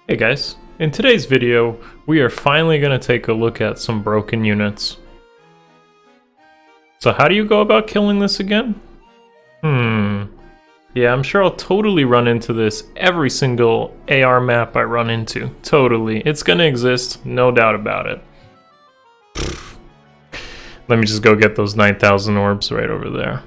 Hey guys, in today's video, we are finally going to take a look at some broken units. So how do you go about killing this again? Yeah, I'm sure I'll totally run into this every single AR map I run into. Totally. It's going to exist, no doubt about it. Let me just go get those 9,000 orbs right over there.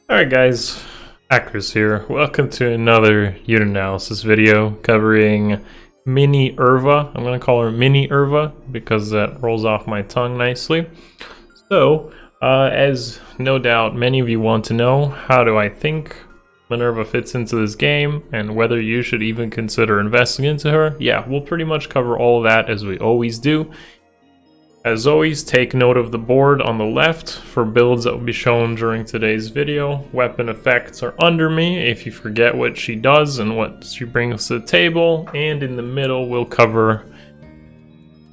Alright guys, Akariss here. Welcome to another unit analysis video covering Minerva. I'm going to call her Minerva because that rolls off my tongue nicely. So, as no doubt many of you want to know, how do I think Minerva fits into this game and whether you should even consider investing into her? Yeah, we'll pretty much cover all of that as we always do. As always, take note of the board on the left for builds that will be shown during today's video. Weapon effects are under me if you forget what she does and what she brings to the table. And in the middle, we'll cover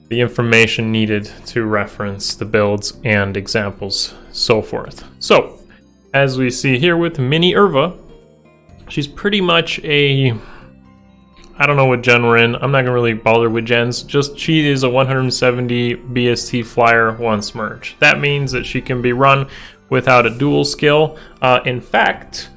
the information needed to reference the builds and examples, so forth. So, as we see here with Minerva, she's pretty much a... I don't know what gen we're in. I'm not gonna really bother with gens. Just she is a 170 BST flyer once merge. That means that she can be run without a dual skill. In fact,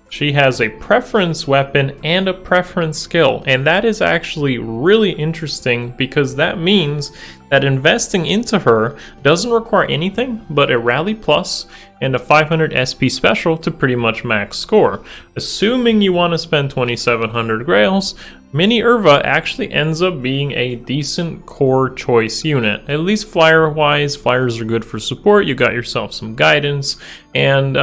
she has a preference weapon and a preference skill, and that is actually really interesting because that means that investing into her doesn't require anything but a rally plus and a 500 SP special to pretty much max score. Assuming you want to spend 2700 grails, Minerva actually ends up being a decent core choice unit. At least flyer wise, flyers are good for support, you got yourself some guidance, and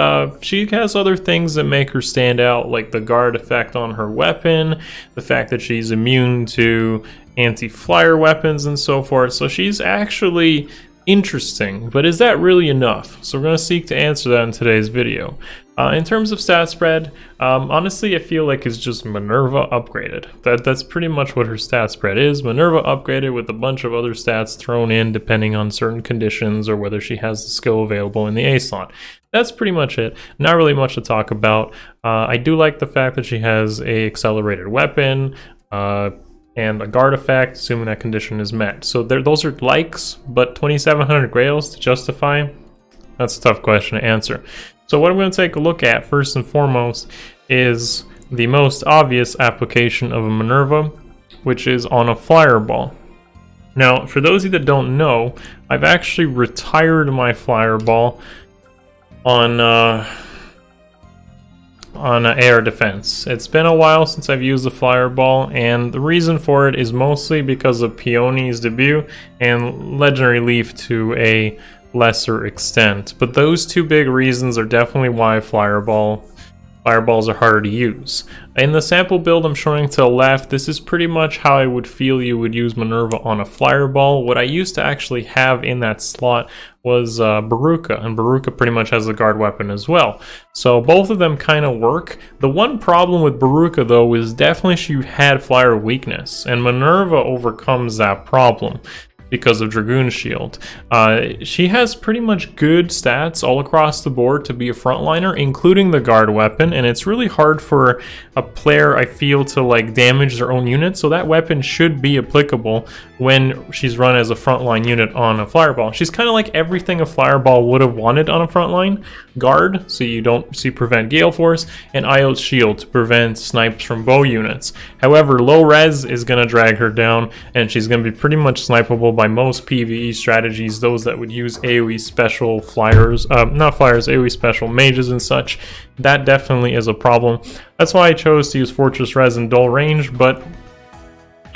she has other things that make her stand out, like the guard effect on her weapon, the fact that she's immune to anti-flyer weapons and so forth. So she's actually interesting, but is that really enough? So we're going to seek to answer that in today's video. In terms of stat spread, honestly I feel like it's just Minerva upgraded. That's pretty much what her stat spread is. Minerva upgraded with a bunch of other stats thrown in depending on certain conditions or whether she has the skill available in the A slot. That's pretty much it. Not really much to talk about. I do like the fact that she has a accelerated weapon, and a guard effect, assuming that condition is met. So those are likes, but 2,700 grails to justify? That's a tough question to answer. So what I'm going to take a look at first and foremost is the most obvious application of a Minerva, which is on a flyer ball. Now, for those of you that don't know, I've actually retired my flyer ball on AR defense. It's been a while since I've used the flyer ball, and the reason for it is mostly because of Peony's debut and Legendary Leaf to a lesser extent. But those two big reasons are definitely why fireballs are harder to use. In the sample build I'm showing to the left, this is pretty much how I would feel you would use Minerva on a flyer ball. What I used to actually have in that slot was Baruka, and Baruka pretty much has a guard weapon as well. So both of them kind of work. The one problem with Baruka though is definitely she had flyer weakness, and Minerva overcomes that problem because of Dragoon Shield. She has pretty much good stats all across the board to be a frontliner, including the guard weapon, and it's really hard for a player, I feel, to like damage their own unit, so that weapon should be applicable when she's run as a frontline unit on a flyerball. She's kind of like everything a flyerball would have wanted on a frontline. Guard, so you don't see prevent Gale Force, and IO's Shield to prevent snipes from bow units. However, low res is going to drag her down, and she's going to be pretty much snipeable by most PvE strategies, those that would use AoE special flyers, not flyers, AoE special mages and such. That definitely is a problem. That's why I chose to use Fortress Res and Dull Range, but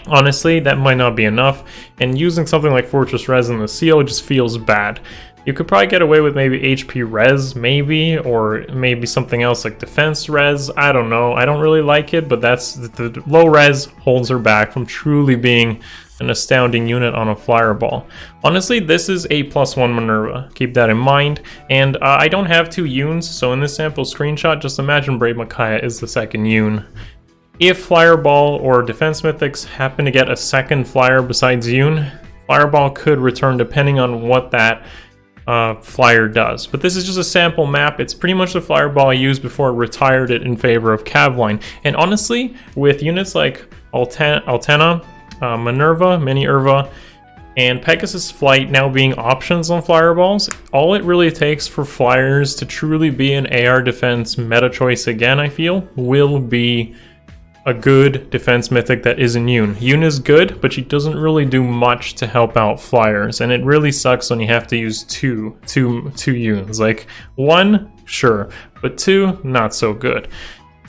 honestly, that might not be enough, and using something like Fortress Res in the seal just feels bad. You could probably get away with maybe HP Res, maybe, or maybe something else like Defense Res. I don't know. I don't really like it, but that's the low Res holds her back from truly being an astounding unit on a flyer ball. Honestly, this is a +1 Minerva. Keep that in mind. And I don't have two Yuns, so in this sample screenshot, just imagine Brave Micaiah is the second Yun. If Fireball or Defense Mythics happen to get a second flyer besides Yun, Fireball could return depending on what that Flyer does. But this is just a sample map. It's pretty much the Flyer Ball I used before I retired it in favor of Cavline. And honestly, with units like Altena, Minerva, Minerva, and Pegasus Flight now being options on Flyer Balls, all it really takes for Flyers to truly be an AR defense meta choice again, I feel, will be a good defense mythic that isn't Yoon. Yoon is good, but she doesn't really do much to help out Flyers, and it really sucks when you have to use two Yoons. Like, one, sure, but two, not so good.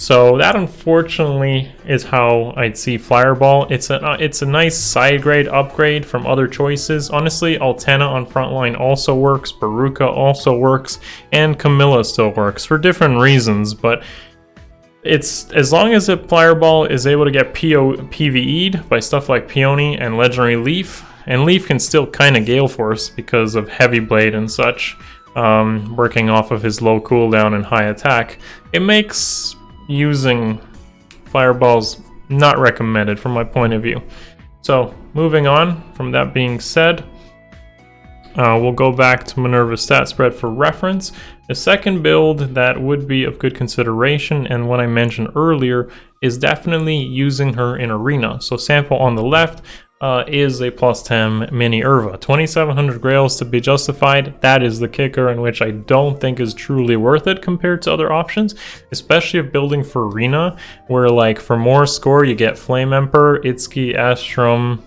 So that unfortunately is how I'd see Flyer Ball. It's a nice side grade upgrade from other choices. Honestly, Altena on frontline also works, Baruka also works, and Camilla still works for different reasons, but it's as long as a Flyer Ball is able to get PvE'd by stuff like Peony and Legendary Leaf, and Leaf can still kind of Gale Force because of Heavy Blade and such, working off of his low cooldown and high attack, it makes using Flyer Balls not recommended from my point of view. So moving on from that being said, we'll go back to Minerva's stat spread for reference. The second build that would be of good consideration, and what I mentioned earlier, is definitely using her in Arena. So sample on the left is a +10 Minerva. 2,700 grails to be justified. That is the kicker, in which I don't think is truly worth it compared to other options, especially if building for Arena, where like for more score you get Flame Emperor, Itsuki, Astrum,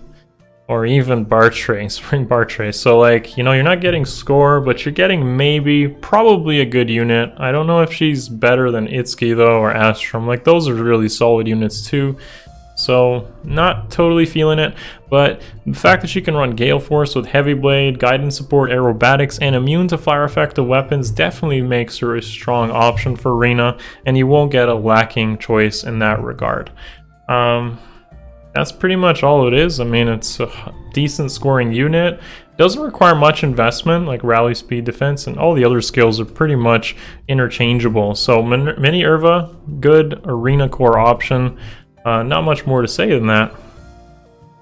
or even Bartray, Spring Bartray. So like, you know, you're not getting score, but you're getting probably a good unit. I don't know if she's better than Itsuki though, or Astrum. Like, those are really solid units too. So not totally feeling it, but the fact that she can run Gale Force with Heavy Blade, Guidance Support, Aerobatics, and immune to fire effective weapons definitely makes her a strong option for Arena, and you won't get a lacking choice in that regard. That's pretty much all it is. I mean, it's a decent scoring unit. Doesn't require much investment, like rally speed, defense, and all the other skills are pretty much interchangeable. So Minerva, good Arena core option. Not much more to say than that.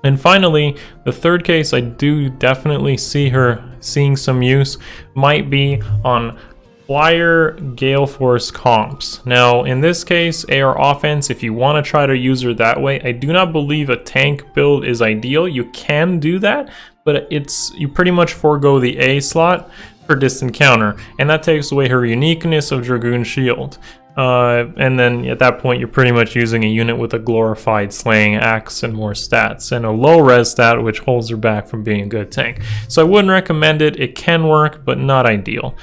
And finally, the third case I do definitely see her seeing some use might be on Flyer Gale Force comps. Now, in this case, AR offense, if you want to try to use her that way, I do not believe a tank build is ideal. You can do that, but you pretty much forego the A slot for distant counter, and that takes away her uniqueness of Dragoon Shield. And then at that point, you're pretty much using a unit with a glorified slaying axe and more stats, and a low res stat which holds her back from being a good tank. So I wouldn't recommend it. It can work, but not ideal.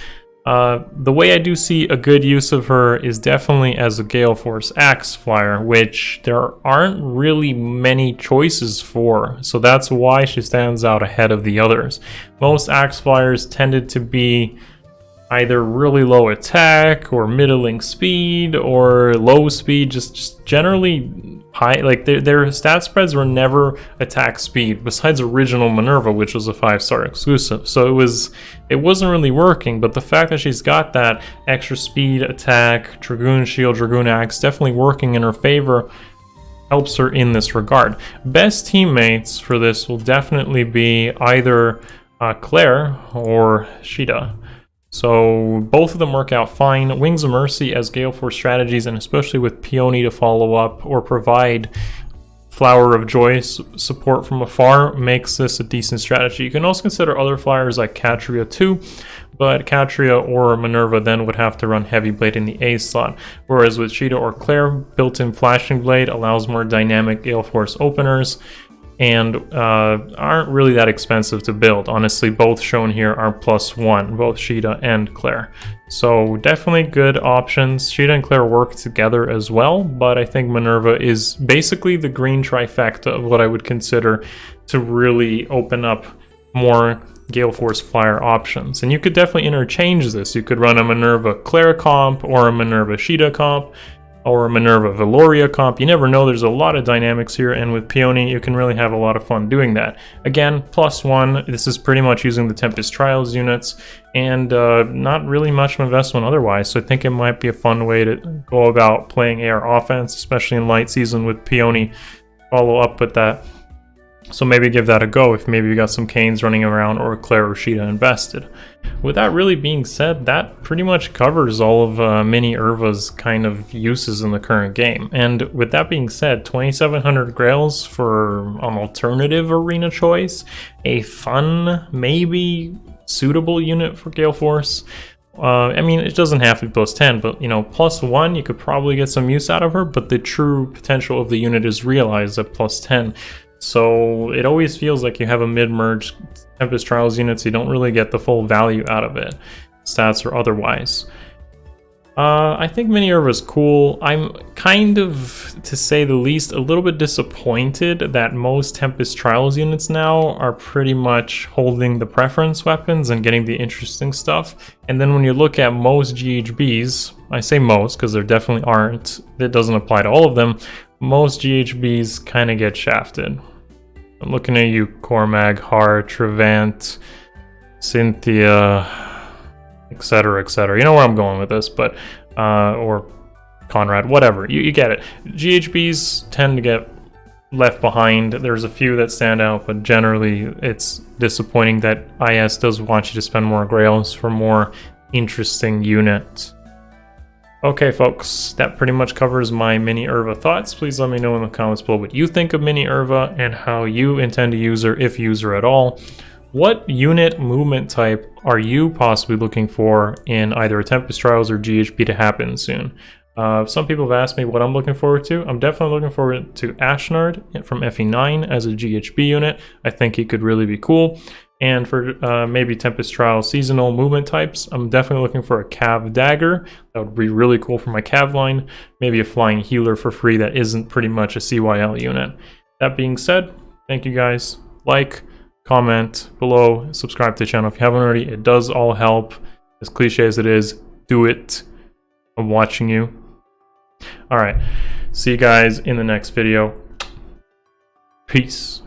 The way I do see a good use of her is definitely as a Gale Force Axe Flyer, which there aren't really many choices for, so that's why she stands out ahead of the others. Most Axe Flyers tended to be either really low attack or middling speed or low speed, just generally high. Like their stat spreads were never attack speed, besides original Minerva, which was a 5-star exclusive. So it wasn't really working, but the fact that she's got that extra speed, attack, Dragoon Shield, Dragoon Axe definitely working in her favor helps her in this regard. Best teammates for this will definitely be either Claire or Sheeta. So both of them work out fine. Wings of Mercy as Gale Force strategies, and especially with Peony to follow up or provide Flower of Joy support from afar, makes this a decent strategy. You can also consider other flyers like Catria too, but Catria or Minerva then would have to run Heavy Blade in the A slot, whereas with Sheeta or Claire, built-in Flashing Blade allows more dynamic Gale Force openers, and aren't really that expensive to build. Honestly, both shown here are +1, both Sheeta and Claire. So definitely good options. Sheeta and Claire work together as well, but I think Minerva is basically the green trifecta of what I would consider to really open up more Gale Force Flyer options. And you could definitely interchange this. You could run a Minerva Claire comp or a Minerva Sheeta comp, or a Minerva Veloria comp. You never know, there's a lot of dynamics here, and with Peony you can really have a lot of fun doing that. Again, +1, this is pretty much using the Tempest Trials units, and not really much of investment otherwise, so I think it might be a fun way to go about playing AR offense, especially in light season with Peony. Follow up with that So maybe give that a go if maybe you got some Canes running around or Claire or Sheeta invested. With that really being said, that pretty much covers all of Minerva's kind of uses in the current game. And with that being said, 2,700 Grails for an alternative arena choice, a fun, maybe suitable unit for Gale Force. I mean, it doesn't have to be plus 10, but you know, plus 1, you could probably get some use out of her, but the true potential of the unit is realized at plus 10. So it always feels like you have a mid-merge Tempest Trials unit, so you don't really get the full value out of it, stats or otherwise. I think Minerva is cool. I'm kind of, to say the least, a little bit disappointed that most Tempest Trials units now are pretty much holding the preference weapons and getting the interesting stuff. And then when you look at most GHBs, I say most because there definitely aren't, it doesn't apply to all of them, most GHBs kind of get shafted. I'm looking at you, Cormag, Hart, Trevant, Cynthia, etc, etc. You know where I'm going with this, but or Conrad, whatever, you get it. GHBs tend to get left behind. There's a few that stand out, but generally it's disappointing that IS does want you to spend more Grails for more interesting units. Okay folks, that pretty much covers my Minerva thoughts. Please let me know in the comments below what you think of Minerva and how you intend to use her, if use her at all. What unit movement type are you possibly looking for in either a Tempest Trials or GHB to happen soon? Some people have asked me what I'm looking forward to. I'm definitely looking forward to Ashnard from FE9 as a GHB unit. I think he could really be cool. And for maybe Tempest Trials seasonal movement types, I'm definitely looking for a Cav Dagger. That would be really cool for my Cav line. Maybe a Flying Healer for free that isn't pretty much a CYL unit. That being said, thank you guys. Like, comment below, subscribe to the channel if you haven't already. It does all help. As cliche as it is, do it. I'm watching you. Alright, see you guys in the next video. Peace.